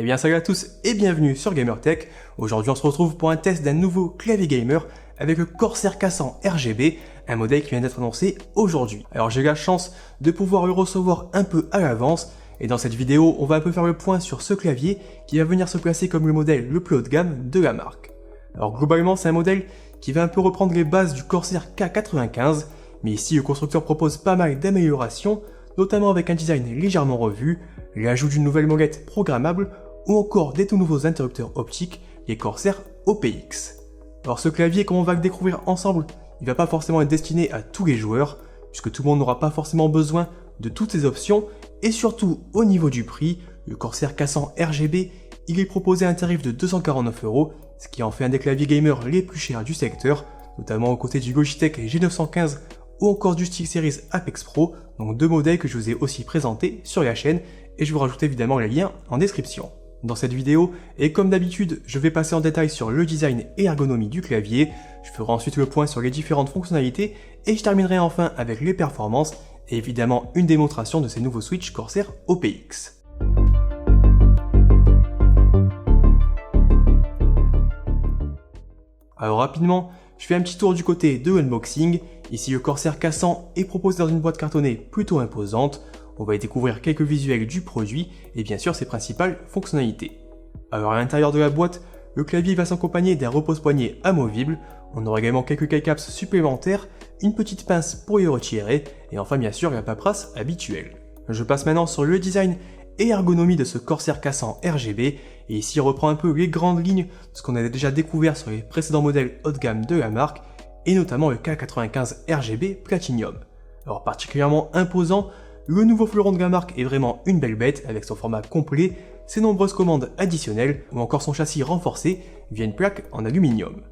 Eh bien salut à tous et bienvenue sur GamerTech. Aujourd'hui on se retrouve pour un test d'un nouveau clavier gamer avec le Corsair K100 RGB, un modèle qui vient d'être annoncé aujourd'hui. Alors j'ai eu la chance de pouvoir le recevoir un peu à l'avance et dans cette vidéo on va un peu faire le point sur ce clavier qui va venir se placer comme le modèle le plus haut de gamme de la marque. Alors globalement c'est un modèle qui va un peu reprendre les bases du Corsair K95, mais ici le constructeur propose pas mal d'améliorations, notamment avec un design légèrement revu, l'ajout d'une nouvelle molette programmable ou encore des tout nouveaux interrupteurs optiques, les Corsair OPX. Alors ce clavier, comme on va le découvrir ensemble, il va pas forcément être destiné à tous les joueurs, puisque tout le monde n'aura pas forcément besoin de toutes ces options, et surtout au niveau du prix, le Corsair K100 RGB, il est proposé à un tarif de 249€, ce qui en fait un des claviers gamers les plus chers du secteur, notamment aux côtés du Logitech G915 ou encore du SteelSeries Apex Pro, donc deux modèles que je vous ai aussi présentés sur la chaîne, et je vous rajoute évidemment les liens en description. Dans cette vidéo, et comme d'habitude, je vais passer en détail sur le design et l'ergonomie du clavier, je ferai ensuite le point sur les différentes fonctionnalités, et je terminerai enfin avec les performances, et évidemment une démonstration de ces nouveaux switches Corsair OPX. Alors rapidement, je fais un petit tour du côté de unboxing. Ici le Corsair K100 est proposé dans une boîte cartonnée plutôt imposante. On va y découvrir quelques visuels du produit et bien sûr ses principales fonctionnalités. Alors à l'intérieur de la boîte, le clavier va s'accompagner d'un repose-poignet amovible. On aura également quelques keycaps supplémentaires, une petite pince pour y retirer et enfin bien sûr la paperasse habituelle. Je passe maintenant sur le design et l'ergonomie de ce Corsair K100 RGB et ici on reprend un peu les grandes lignes de ce qu'on avait déjà découvert sur les précédents modèles haut de gamme de la marque et notamment le K95 RGB Platinum. Alors particulièrement imposant, le nouveau fleuron de la marque est vraiment une belle bête avec son format complet, ses nombreuses commandes additionnelles ou encore son châssis renforcé via une plaque en aluminium.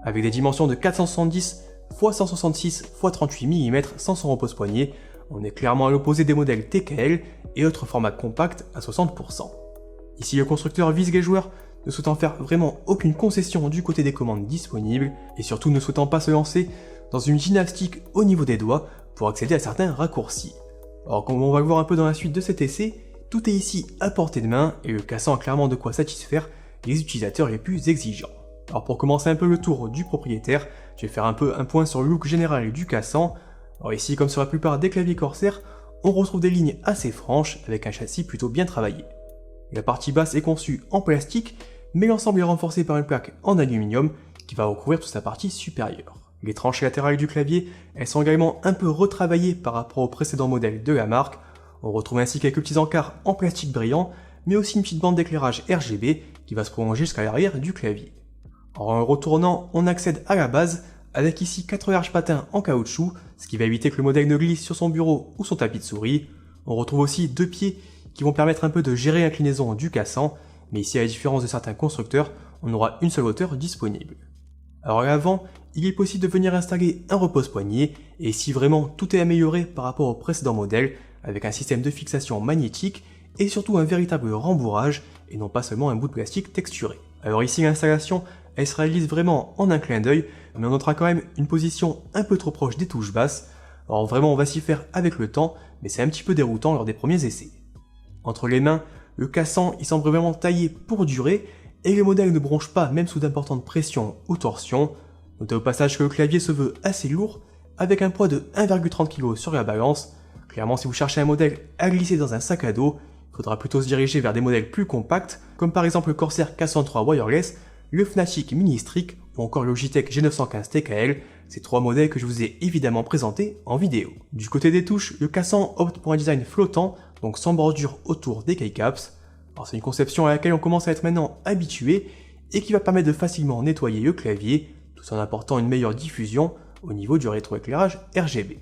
Avec des dimensions de 470 x 166 x 38 mm sans son repose-poignet, on est clairement à l'opposé des modèles TKL et autres formats compacts à 60%. Ici le constructeur vise les joueurs ne souhaitant faire vraiment aucune concession du côté des commandes disponibles et surtout ne souhaitant pas se lancer dans une gymnastique au niveau des doigts pour accéder à certains raccourcis. Alors comme on va le voir un peu dans la suite de cet essai, tout est ici à portée de main et le K100 a clairement de quoi satisfaire les utilisateurs les plus exigeants. Alors pour commencer un peu le tour du propriétaire, je vais faire un peu un point sur le look général du K100. Alors ici, comme sur la plupart des claviers Corsair, on retrouve des lignes assez franches avec un châssis plutôt bien travaillé. La partie basse est conçue en plastique, mais l'ensemble est renforcé par une plaque en aluminium qui va recouvrir toute sa partie supérieure. Les tranches latérales du clavier, elles sont également un peu retravaillées par rapport aux précédents modèles de la marque. On retrouve ainsi quelques petits encarts en plastique brillant, mais aussi une petite bande d'éclairage RGB qui va se prolonger jusqu'à l'arrière du clavier. En le retournant, on accède à la base, avec ici 4 larges patins en caoutchouc, ce qui va éviter que le modèle ne glisse sur son bureau ou son tapis de souris. On retrouve aussi 2 pieds qui vont permettre un peu de gérer l'inclinaison du K100, mais ici à la différence de certains constructeurs, on aura une seule hauteur disponible. Alors à l'avant, il est possible de venir installer un repose-poignet, et ici vraiment tout est amélioré par rapport au précédent modèle, avec un système de fixation magnétique, et surtout un véritable rembourrage, et non pas seulement un bout de plastique texturé. Alors ici l'installation, elle se réalise vraiment en un clin d'œil, mais on notera quand même une position un peu trop proche des touches basses. Alors vraiment on va s'y faire avec le temps, mais c'est un petit peu déroutant lors des premiers essais. Entre les mains, le K100 il semble vraiment taillé pour durer, et le modèle ne bronche pas même sous d'importantes pressions ou torsions. Notez au passage que le clavier se veut assez lourd, avec un poids de 1,30 kg sur la balance. Clairement si vous cherchez un modèle à glisser dans un sac à dos, il faudra plutôt se diriger vers des modèles plus compacts, comme par exemple le Corsair K103 Wireless, le Fnatic Mini-Strict ou encore le Logitech G915 TKL, ces trois modèles que je vous ai évidemment présentés en vidéo. Du côté des touches, le K100 opte pour un design flottant, donc sans bordure autour des keycaps. Alors c'est une conception à laquelle on commence à être maintenant habitué et qui va permettre de facilement nettoyer le clavier, tout en apportant une meilleure diffusion au niveau du rétroéclairage RGB.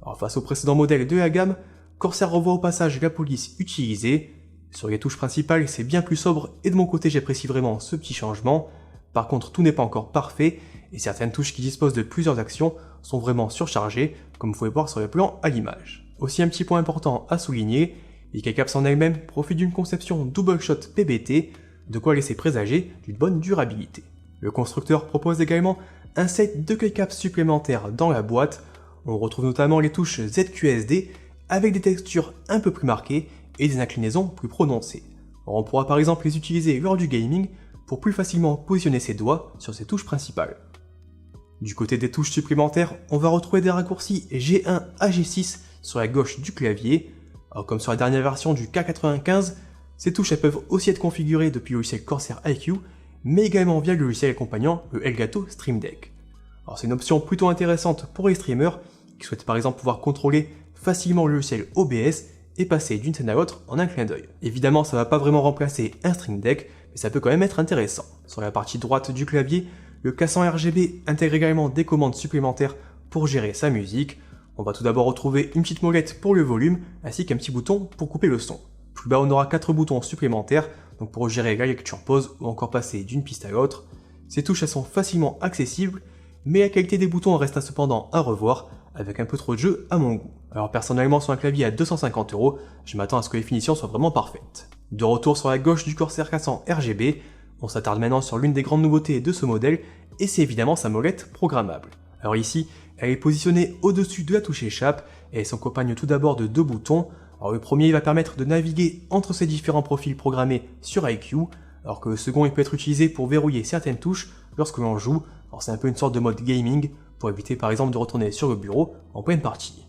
Alors face au précédent modèle de la gamme, Corsair revoit au passage la police utilisée. Sur les touches principales, c'est bien plus sobre et de mon côté j'apprécie vraiment ce petit changement. Par contre, tout n'est pas encore parfait et certaines touches qui disposent de plusieurs actions sont vraiment surchargées, comme vous pouvez voir sur le plan à l'image. Aussi un petit point important à souligner, les keycaps en elles-mêmes profitent d'une conception double shot PBT, de quoi laisser présager d'une bonne durabilité. Le constructeur propose également un set de keycaps supplémentaires dans la boîte. On retrouve notamment les touches ZQSD avec des textures un peu plus marquées et des inclinaisons plus prononcées. Alors, on pourra par exemple les utiliser lors du gaming pour plus facilement positionner ses doigts sur ses touches principales. Du côté des touches supplémentaires, on va retrouver des raccourcis G1 à G6 sur la gauche du clavier. Alors, comme sur la dernière version du K95, ces touches elles peuvent aussi être configurées depuis le logiciel Corsair iCUE, mais également via le logiciel accompagnant, le Elgato Stream Deck. Alors c'est une option plutôt intéressante pour les streamers qui souhaitent par exemple pouvoir contrôler facilement le logiciel OBS et passer d'une scène à l'autre en un clin d'œil. Évidemment, ça ne va pas vraiment remplacer un Stream Deck, mais ça peut quand même être intéressant. Sur la partie droite du clavier, le cassant RGB intègre également des commandes supplémentaires pour gérer sa musique. On va tout d'abord retrouver une petite molette pour le volume, ainsi qu'un petit bouton pour couper le son. Plus bas, on aura 4 boutons supplémentaires, donc pour gérer la lecture pause ou encore passer d'une piste à l'autre. Ces touches elles sont facilement accessibles, mais la qualité des boutons reste cependant à revoir, avec un peu trop de jeu à mon goût. Alors personnellement, sur un clavier à 250 €, je m'attends à ce que les finitions soient vraiment parfaites. De retour sur la gauche du Corsair cassant RGB, on s'attarde maintenant sur l'une des grandes nouveautés de ce modèle, et c'est évidemment sa molette programmable. Alors ici, elle est positionnée au-dessus de la touche échappe, et elle s'accompagne tout d'abord de 2 boutons. Alors le premier va permettre de naviguer entre ces différents profils programmés sur iCUE, alors que le second il peut être utilisé pour verrouiller certaines touches lorsque l'on joue. Alors c'est un peu une sorte de mode gaming, pour éviter par exemple de retourner sur le bureau en pleine partie.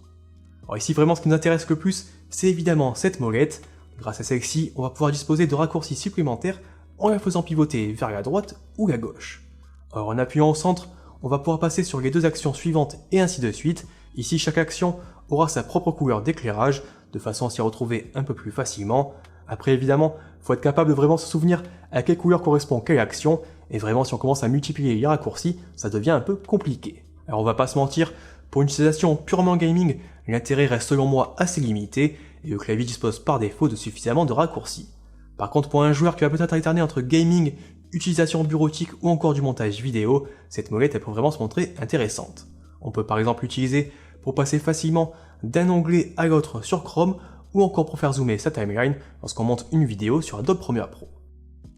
Alors ici vraiment ce qui nous intéresse le plus, c'est évidemment cette molette. Grâce à celle-ci, on va pouvoir disposer de raccourcis supplémentaires en la faisant pivoter vers la droite ou la gauche. Alors en appuyant au centre, on va pouvoir passer sur les 2 actions suivantes et ainsi de suite. Ici chaque action aura sa propre couleur d'éclairage, de façon à s'y retrouver un peu plus facilement. Après évidemment, il faut être capable de vraiment se souvenir à quelle couleur correspond quelle action, et vraiment si on commence à multiplier les raccourcis, ça devient un peu compliqué. Alors on va pas se mentir, pour une utilisation purement gaming, l'intérêt reste selon moi assez limité, et le clavier dispose par défaut de suffisamment de raccourcis. Par contre pour un joueur qui va peut-être alterner entre gaming, utilisation bureautique ou encore du montage vidéo, cette molette elle peut vraiment se montrer intéressante. On peut par exemple l'utiliser pour passer facilement d'un onglet à l'autre sur Chrome, ou encore pour faire zoomer sa timeline lorsqu'on monte une vidéo sur Adobe Premiere Pro.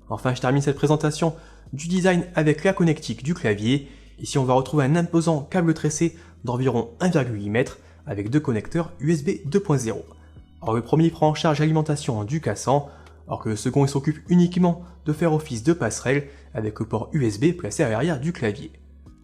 Enfin, je termine cette présentation du design avec la connectique du clavier. Ici, on va retrouver un imposant câble tressé d'environ 1,8 m avec 2 connecteurs USB 2.0. Alors le premier prend en charge l'alimentation du cassant, alors que le second il s'occupe uniquement de faire office de passerelle avec le port USB placé à l'arrière du clavier.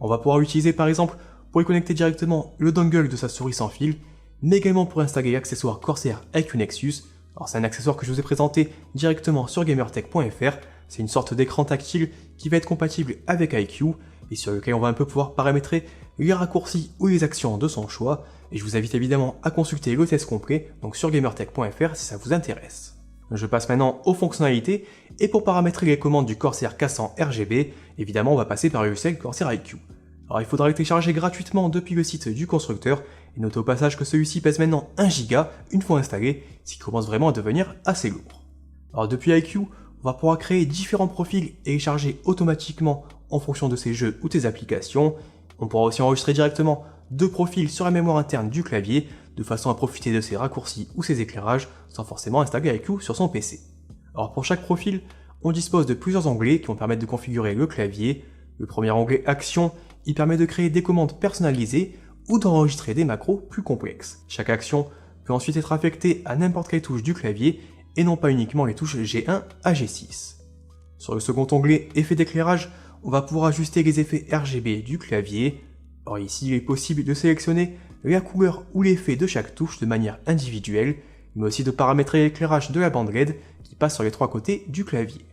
On va pouvoir l'utiliser par exemple pour y connecter directement le dongle de sa souris sans fil, mais également pour installer l'accessoire Corsair iCUE Nexus. Alors c'est un accessoire que je vous ai présenté directement sur gamertech.fr, c'est une sorte d'écran tactile qui va être compatible avec iCUE et sur lequel on va un peu pouvoir paramétrer les raccourcis ou les actions de son choix, et je vous invite évidemment à consulter le test complet donc sur gamertech.fr si ça vous intéresse. Je passe maintenant aux fonctionnalités, et pour paramétrer les commandes du Corsair cassant RGB, évidemment on va passer par le logiciel Corsair iCUE. Alors il faudra le télécharger gratuitement depuis le site du constructeur, et notez au passage que celui-ci pèse maintenant 1 Go une fois installé, ce qui commence vraiment à devenir assez lourd. Alors depuis iCUE, on va pouvoir créer différents profils et les charger automatiquement en fonction de ses jeux ou tes applications. On pourra aussi enregistrer directement 2 profils sur la mémoire interne du clavier, de façon à profiter de ses raccourcis ou ses éclairages sans forcément installer iCUE sur son PC. Alors pour chaque profil, on dispose de plusieurs onglets qui vont permettre de configurer le clavier. Le premier onglet Action, il permet de créer des commandes personnalisées ou d'enregistrer des macros plus complexes. Chaque action peut ensuite être affectée à n'importe quelle touche du clavier et non pas uniquement les touches G1 à G6. Sur le second onglet Effets d'éclairage, on va pouvoir ajuster les effets RGB du clavier. Alors ici, il est possible de sélectionner la couleur ou l'effet de chaque touche de manière individuelle, mais aussi de paramétrer l'éclairage de la bande LED qui passe sur les 3 côtés du clavier.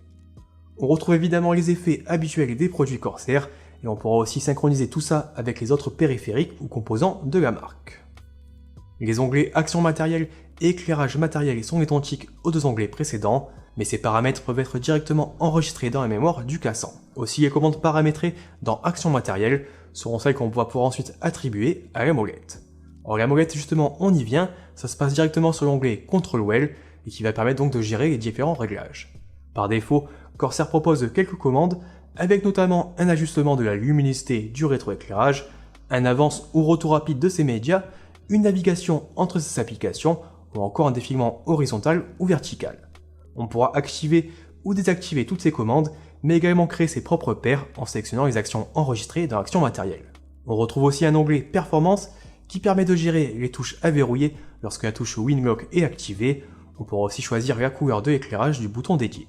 On retrouve évidemment les effets habituels des produits Corsair, et on pourra aussi synchroniser tout ça avec les autres périphériques ou composants de la marque. Les onglets Action matérielle et Éclairage matériel sont identiques aux 2 onglets précédents, mais ces paramètres peuvent être directement enregistrés dans la mémoire du cassant. Aussi, les commandes paramétrées dans Action matérielle seront celles qu'on va pouvoir ensuite attribuer à la molette. Alors la molette, justement, on y vient, ça se passe directement sur l'onglet Control Well, et qui va permettre donc de gérer les différents réglages. Par défaut, Corsair propose quelques commandes, avec notamment un ajustement de la luminosité du rétroéclairage, un avance ou retour rapide de ses médias, une navigation entre ses applications, ou encore un défilement horizontal ou vertical. On pourra activer ou désactiver toutes ces commandes, mais également créer ses propres paires en sélectionnant les actions enregistrées dans Action matérielle. On retrouve aussi un onglet Performance qui permet de gérer les touches à verrouiller lorsque la touche Winlock est activée. On pourra aussi choisir la couleur de l'éclairage du bouton dédié.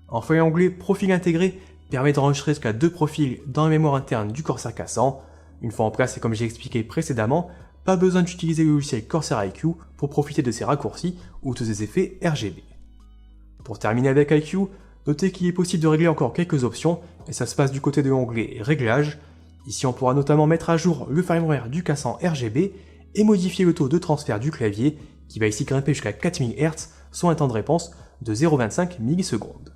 Enfin, l'onglet Profil intégré permet d'enregistrer jusqu'à 2 profils dans la mémoire interne du Corsair K100. Une fois en place, et comme j'ai expliqué précédemment, pas besoin d'utiliser le logiciel Corsair iQ pour profiter de ses raccourcis ou de ses effets RGB. Pour terminer avec iQ, notez qu'il est possible de régler encore quelques options, et ça se passe du côté de l'onglet Réglages. Ici on pourra notamment mettre à jour le firmware du K100 RGB et modifier le taux de transfert du clavier, qui va ici grimper jusqu'à 4000 Hz, soit un temps de réponse de 0,25 millisecondes.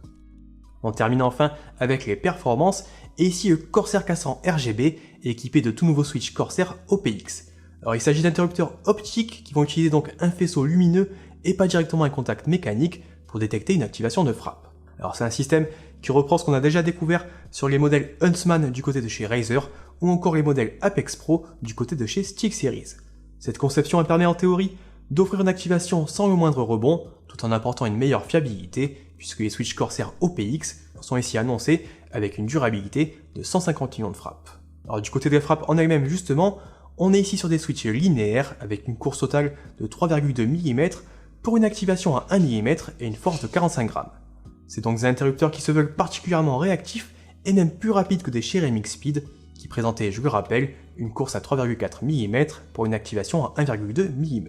On termine enfin avec les performances, et ici le Corsair K100 RGB est équipé de tout nouveaux switches Corsair OPX. Alors il s'agit d'interrupteurs optiques qui vont utiliser donc un faisceau lumineux et pas directement un contact mécanique pour détecter une activation de frappe. Alors c'est un système qui reprend ce qu'on a déjà découvert sur les modèles Huntsman du côté de chez Razer ou encore les modèles Apex Pro du côté de chez SteelSeries. Cette conception elle permet en théorie d'offrir une activation sans le moindre rebond tout en apportant une meilleure fiabilité puisque les switches Corsair OPX sont ici annoncés avec une durabilité de 150 millions de frappes. Alors du côté des frappes en elles-mêmes justement, on est ici sur des switches linéaires avec une course totale de 3,2 mm pour une activation à 1 mm et une force de 45 grammes. C'est donc des interrupteurs qui se veulent particulièrement réactifs et même plus rapides que des Ceramic Speed qui présentaient, je le rappelle, une course à 3,4 mm pour une activation à 1,2 mm.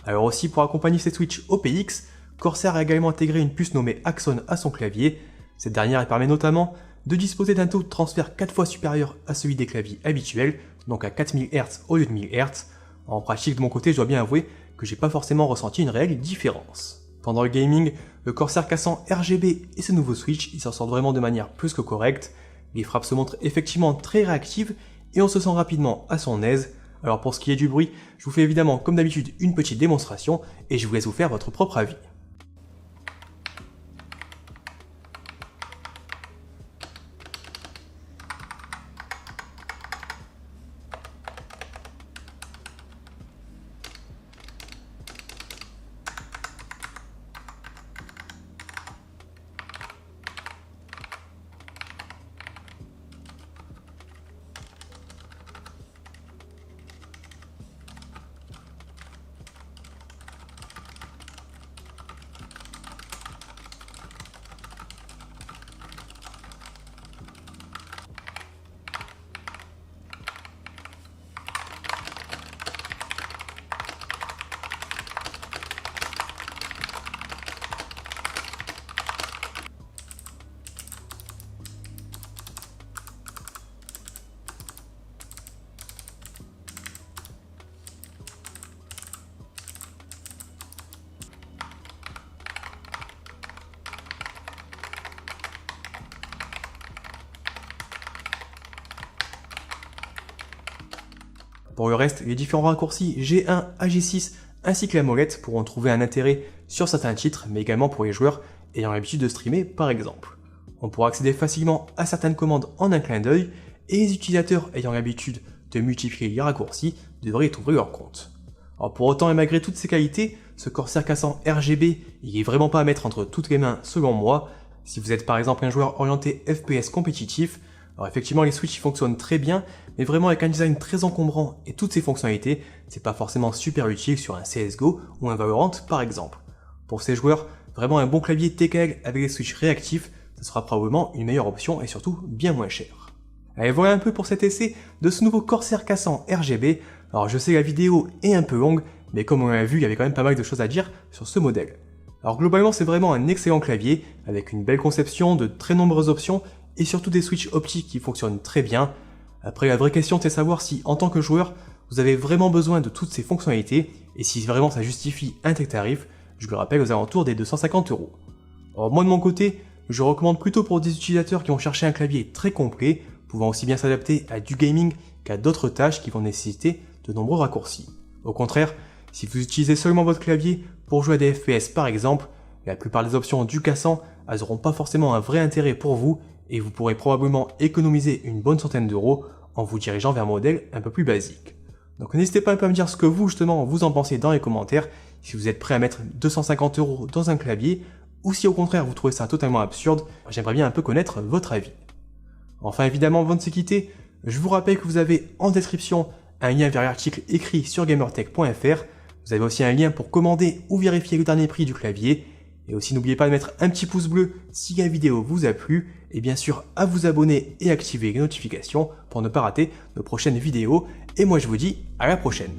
Alors aussi pour accompagner ces switches OPX, Corsair a également intégré une puce nommée Axon à son clavier. Cette dernière elle permet notamment de disposer d'un taux de transfert 4 fois supérieur à celui des claviers habituels, donc à 4000 Hz au lieu de 1000 Hz. En pratique de mon côté, je dois bien avouer que j'ai pas forcément ressenti une réelle différence. Pendant le gaming, le Corsair K100 RGB et ses nouveaux switches, ils s'en sortent vraiment de manière plus que correcte. Les frappes se montrent effectivement très réactives et on se sent rapidement à son aise. Alors pour ce qui est du bruit, je vous fais évidemment comme d'habitude une petite démonstration et je vous laisse vous faire votre propre avis. Pour le reste, les différents raccourcis G1 à G6 ainsi que la molette pourront trouver un intérêt sur certains titres, mais également pour les joueurs ayant l'habitude de streamer par exemple. On pourra accéder facilement à certaines commandes en un clin d'œil, et les utilisateurs ayant l'habitude de multiplier les raccourcis devraient y trouver leur compte. Alors pour autant et malgré toutes ces qualités, ce Corsair K100 RGB, il est vraiment pas à mettre entre toutes les mains selon moi. Si vous êtes par exemple un joueur orienté FPS compétitif, alors effectivement les switches fonctionnent très bien, mais vraiment avec un design très encombrant et toutes ces fonctionnalités, c'est pas forcément super utile sur un CSGO ou un Valorant par exemple. Pour ces joueurs, vraiment un bon clavier TKL avec des switches réactifs, ce sera probablement une meilleure option et surtout bien moins cher. Allez, voilà un peu pour cet essai de ce nouveau Corsair K100 RGB. Alors je sais la vidéo est un peu longue, mais comme on l'a vu, il y avait quand même pas mal de choses à dire sur ce modèle. Alors globalement c'est vraiment un excellent clavier, avec une belle conception, de très nombreuses options, et surtout des switches optiques qui fonctionnent très bien. Après la vraie question c'est de savoir si en tant que joueur, vous avez vraiment besoin de toutes ces fonctionnalités, et si vraiment ça justifie un tel tarif, je le rappelle aux alentours des 250 €. Alors moi de mon côté, je recommande plutôt pour des utilisateurs qui vont chercher un clavier très complet, pouvant aussi bien s'adapter à du gaming qu'à d'autres tâches qui vont nécessiter de nombreux raccourcis. Au contraire, si vous utilisez seulement votre clavier pour jouer à des FPS par exemple, la plupart des options du K100 elles n'auront pas forcément un vrai intérêt pour vous et vous pourrez probablement économiser une bonne centaine d'euros en vous dirigeant vers un modèle un peu plus basique. Donc n'hésitez pas un peu à me dire ce que vous justement vous en pensez dans les commentaires, si vous êtes prêt à mettre 250 € dans un clavier ou si au contraire vous trouvez ça totalement absurde, j'aimerais bien un peu connaître votre avis. Enfin évidemment avant de se quitter, je vous rappelle que vous avez en description un lien vers l'article écrit sur gamertech.fr. Vous avez aussi un lien pour commander ou vérifier le dernier prix du clavier. Et aussi n'oubliez pas de mettre un petit pouce bleu si la vidéo vous a plu. Et bien sûr à vous abonner et activer les notifications pour ne pas rater nos prochaines vidéos. Et moi je vous dis à la prochaine.